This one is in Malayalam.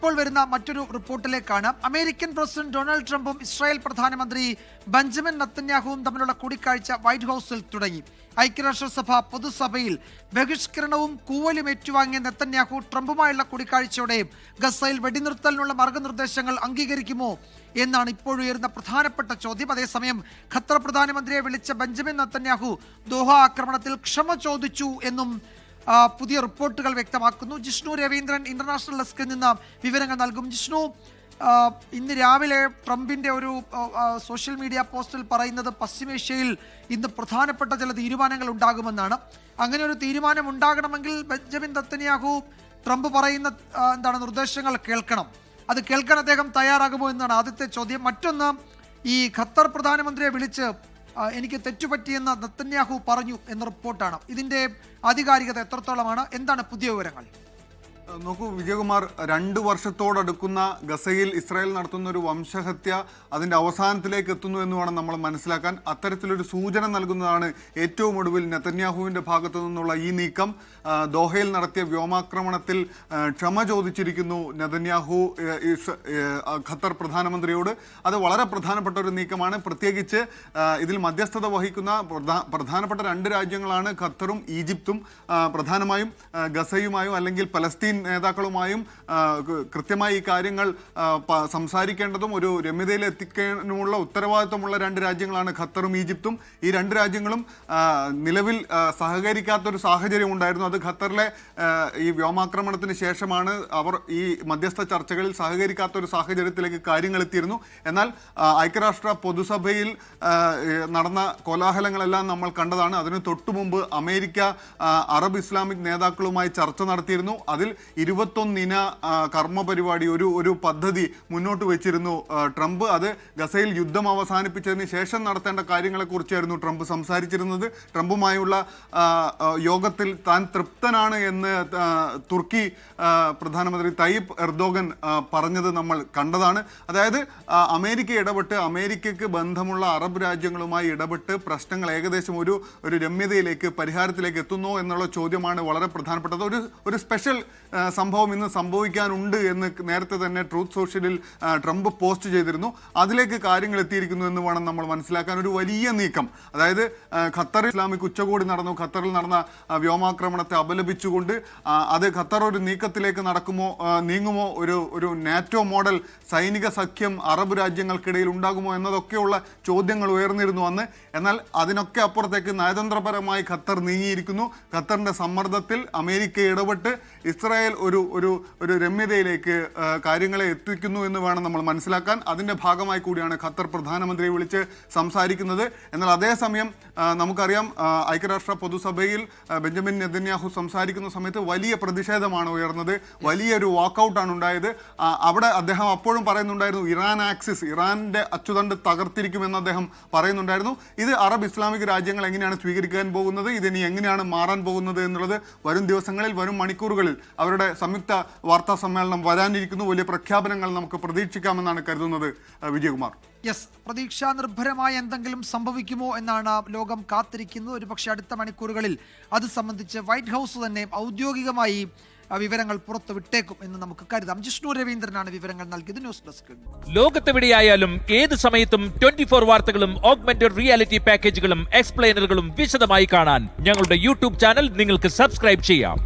ഇപ്പോൾ വരുന്ന മറ്റൊരു റിപ്പോർട്ടിലേക്കാണ്. അമേരിക്കൻ പ്രസിഡന്റ് ഡൊണാൾഡ് ട്രംപും ഇസ്രായേൽ പ്രധാനമന്ത്രി ബെഞ്ചമിൻ നെതന്യാഹുവും തമ്മിലുള്ള കൂടിക്കാഴ്ച വൈറ്റ് ഹൗസിൽ തുടങ്ങി. ഐക്യരാഷ്ട്രസഭ പൊതുസഭയിൽ ബഹിഷ്കരണവും കൂവലും ഏറ്റുവാങ്ങിയ നെതന്യാഹു ട്രംപുമായുള്ള കൂടിക്കാഴ്ചയോടെ ഗസയിൽ വെടിനിർത്തലിനുള്ള മാർഗനിർദ്ദേശങ്ങൾ അംഗീകരിക്കുമോ എന്നാണ് ഇപ്പോഴുയരുന്ന പ്രധാനപ്പെട്ട ചോദ്യം. അതേസമയം ഖത്തർ പ്രധാനമന്ത്രിയെ വിളിച്ച ബെഞ്ചമിൻ നെതന്യാഹു ദോഹ ആക്രമണത്തിൽ ക്ഷമ ചോദിച്ചു എന്നും പുതിയ റിപ്പോർട്ടുകൾ വ്യക്തമാക്കുന്നു. ജിഷ്ണു രവീന്ദ്രൻ ഇന്റർനാഷണൽ ഡെസ്കിൽ നിന്ന് വിവരങ്ങൾ നൽകും. ജിഷ്ണു, ഇന്ന് രാവിലെ ട്രംപിന്റെ ഒരു സോഷ്യൽ മീഡിയ പോസ്റ്റിൽ പറയുന്നത് പശ്ചിമേഷ്യയിൽ ഇന്ന് പ്രധാനപ്പെട്ട ചില തീരുമാനങ്ങൾ ഉണ്ടാകുമെന്നാണ്. അങ്ങനെ ഒരു തീരുമാനം ഉണ്ടാകണമെങ്കിൽ ബെഞ്ചമിൻ നെതന്യാഹു ട്രംപ് പറയുന്ന നിർദ്ദേശങ്ങൾ കേൾക്കണം. അത് കേൾക്കാൻ അദ്ദേഹം തയ്യാറാകുമോ എന്നാണ് ആദ്യത്തെ ചോദ്യം. മറ്റൊന്ന്, ഈ ഖത്തർ പ്രധാനമന്ത്രിയെ വിളിച്ച് എനിക്ക് തെറ്റുപറ്റിയെന്ന് നെതന്യാഹു പറഞ്ഞു എന്ന റിപ്പോർട്ടാണ്. ഇതിന്റെ ആധികാരികത എത്രത്തോളമാണ്? എന്താണ് പുതിയ വിവരങ്ങൾ? നോക്കൂ വിജയകുമാർ, 2 വർഷത്തോടടുക്കുന്ന ഗസയിൽ ഇസ്രായേൽ നടത്തുന്ന ഒരു വംശഹത്യ അതിൻ്റെ അവസാനത്തിലേക്ക് എത്തുന്നു എന്ന് വേണം നമ്മൾ മനസ്സിലാക്കാൻ. അത്തരത്തിലൊരു സൂചന നൽകുന്നതാണ് ഏറ്റവും ഒടുവിൽ നെതന്യാഹുവിൻ്റെ ഭാഗത്തു നിന്നുള്ള ഈ നീക്കം. ദോഹയിൽ നടത്തിയ വ്യോമാക്രമണത്തിൽ ക്ഷമ ചോദിച്ചിരിക്കുന്നു നെതന്യാഹു ഖത്തർ പ്രധാനമന്ത്രിയോട്. അത് വളരെ പ്രധാനപ്പെട്ട ഒരു നീക്കമാണ്. പ്രത്യേകിച്ച് ഇതിൽ മധ്യസ്ഥത വഹിക്കുന്ന പ്രധാനപ്പെട്ട 2 രാജ്യങ്ങളാണ് ഖത്തറും ഈജിപ്തും. പ്രധാനമായും ഗസയുമായും അല്ലെങ്കിൽ പലസ്തീൻ നേതാക്കളുമായും കൃത്യമായി ഈ കാര്യങ്ങൾ സംസാരിക്കേണ്ടതും ഒരു രമ്യതയിൽ എത്തിക്കാനുമുള്ള ഉത്തരവാദിത്വമുള്ള 2 രാജ്യങ്ങളാണ് ഖത്തറും ഈജിപ്തും. ഈ 2 രാജ്യങ്ങളും നിലവിൽ സഹകരിക്കാത്തൊരു സാഹചര്യം ഉണ്ടായിരുന്നു. അത് ഖത്തറിലെ ഈ വ്യോമാക്രമണത്തിന് ശേഷമാണ് അവർ ഈ മധ്യസ്ഥ ചർച്ചകളിൽ സഹകരിക്കാത്തൊരു സാഹചര്യത്തിലേക്ക് കാര്യങ്ങൾ എത്തിയിരുന്നു. എന്നാൽ ഐക്യരാഷ്ട്ര പൊതുസഭയിൽ നടന്ന കോലാഹലങ്ങളെല്ലാം നമ്മൾ കണ്ടതാണ്. അതിന് തൊട്ടുമുമ്പ് അമേരിക്ക അറബ് ഇസ്ലാമിക് നേതാക്കളുമായി ചർച്ച നടത്തിയിരുന്നു. അതിൽ 21 ഇന കർമ്മ പരിപാടി, ഒരു പദ്ധതി മുന്നോട്ട് വെച്ചിരുന്നു ട്രംപ്. അത് ഗസയിൽ യുദ്ധം അവസാനിപ്പിച്ചതിന് ശേഷം നടത്തേണ്ട കാര്യങ്ങളെക്കുറിച്ചായിരുന്നു ട്രംപ് സംസാരിച്ചിരുന്നത്. ട്രംപുമായുള്ള യോഗത്തിൽ താൻ തൃപ്തനാണ് എന്ന് തുർക്കി പ്രധാനമന്ത്രി തയ്യിപ്പ് എർദോഗൻ പറഞ്ഞത് നമ്മൾ കണ്ടതാണ്. അതായത് അമേരിക്ക ഇടപെട്ട് അമേരിക്കയ്ക്ക് ബന്ധമുള്ള അറബ് രാജ്യങ്ങളുമായി ഇടപെട്ട് പ്രശ്നങ്ങൾ ഏകദേശം ഒരു രമ്യതയിലേക്ക് പരിഹാരത്തിലേക്ക് എത്തുന്നോ എന്നുള്ള ചോദ്യമാണ് വളരെ പ്രധാനപ്പെട്ടത്. ഒരു സ്പെഷ്യൽ സംഭവം ഇന്ന് സംഭവിക്കാനുണ്ട് എന്ന് നേരത്തെ തന്നെ ട്രൂത്ത് സോഷ്യലിൽ ട്രംപ് പോസ്റ്റ് ചെയ്തിരുന്നു. അതിലേക്ക് കാര്യങ്ങൾ എത്തിയിരിക്കുന്നു എന്ന് വേണം നമ്മൾ മനസ്സിലാക്കാൻ. ഒരു വലിയ നീക്കം, അതായത് ഖത്തർ ഇസ്ലാമിക് ഉച്ചകോടി നടന്നു. ഖത്തറിൽ നടന്ന വ്യോമാക്രമണത്തെ അപലപിച്ചുകൊണ്ട് അത് ഖത്തർ ഒരു നീക്കത്തിലേക്ക് നീങ്ങുമോ, ഒരു നാറ്റോ മോഡൽ സൈനിക സഖ്യം അറബ് രാജ്യങ്ങൾക്കിടയിൽ ഉണ്ടാകുമോ എന്നതൊക്കെയുള്ള ചോദ്യങ്ങൾ ഉയർന്നിരുന്നു അന്ന്. എന്നാൽ അതിനൊക്കെ അപ്പുറത്തേക്ക് നയതന്ത്രപരമായി ഖത്തർ നീങ്ങിയിരിക്കുന്നു. ഖത്തറിന്റെ സമ്മർദ്ദത്തിൽ അമേരിക്ക ഇടപെട്ട് ഇസ്രായേൽ ഒരു രമ്യതയിലേക്ക് കാര്യങ്ങളെ എത്തിക്കുന്നു എന്ന് വേണം നമ്മൾ മനസ്സിലാക്കാൻ. അതിൻ്റെ ഭാഗമായി കൂടിയാണ് ഖത്തർ പ്രധാനമന്ത്രിയെ വിളിച്ച് സംസാരിക്കുന്നത്. എന്നാൽ അതേസമയം നമുക്കറിയാം, ഐക്യരാഷ്ട്ര പൊതുസഭയിൽ ബെഞ്ചമിൻ നെതന്യാഹു സംസാരിക്കുന്ന സമയത്ത് വലിയ പ്രതിഷേധമാണ് ഉയർന്നത്. വലിയൊരു വാക്കൗട്ടാണ് ഉണ്ടായത്. അവിടെ അദ്ദേഹം അപ്പോഴും പറയുന്നുണ്ടായിരുന്നു ഇറാൻ ആക്സിസ്, ഇറാൻ്റെ അച്ചുതണ്ട് തകർത്തിരിക്കുമെന്ന് അദ്ദേഹം പറയുന്നുണ്ടായിരുന്നു. ഇത് അറബ് ഇസ്ലാമിക് രാജ്യങ്ങൾ എങ്ങനെയാണ് സ്വീകരിക്കാൻ പോകുന്നത്, ഇതിനി എങ്ങനെയാണ് മാറാൻ പോകുന്നത് എന്നുള്ളത് വരും ദിവസങ്ങളിൽ, വരും മണിക്കൂറുകളിൽ അവരുടെ സംയുക്ത വാർത്താ സമ്മേളനം വരാനിരിക്കുന്നു. വലിയ പ്രഖ്യാപനങ്ങൾ നമുക്ക് പ്രതീക്ഷിക്കാമെന്നാണ് കരുതുന്നത് വിജയകുമാർ. യെസ്, പ്രതീക്ഷാ നിർഭരമായ എന്തെങ്കിലും സംഭവിക്കുമോ എന്നാണ് ലോകം കാത്തിരിക്കുന്നത്. ഒരുപക്ഷെ അടുത്ത മണിക്കൂറുകളിൽ അത് സംബന്ധിച്ച് വൈറ്റ് ഹൗസ് തന്നെ ഔദ്യോഗികമായി വിവരങ്ങൾ പുറത്തുവിട്ടേക്കും എന്ന് നമുക്ക് കരുതാം. ജിഷ്ണു രവീന്ദ്രനാണ് വിവരങ്ങൾ നൽകിയത്. News desk. ലോകത്തെവിടെയായാലും ഏത് സമയത്തും 24 വാർത്തകളും ഓഗ്മെന്റഡ് റിയാലിറ്റി പാക്കേജുകളും എക്സ്പ്ലെയിനറുകളും വിശദമായി കാണാൻ ഞങ്ങളുടെ യൂട്യൂബ് ചാനൽ നിങ്ങൾക്ക് സബ്സ്ക്രൈബ് ചെയ്യാം.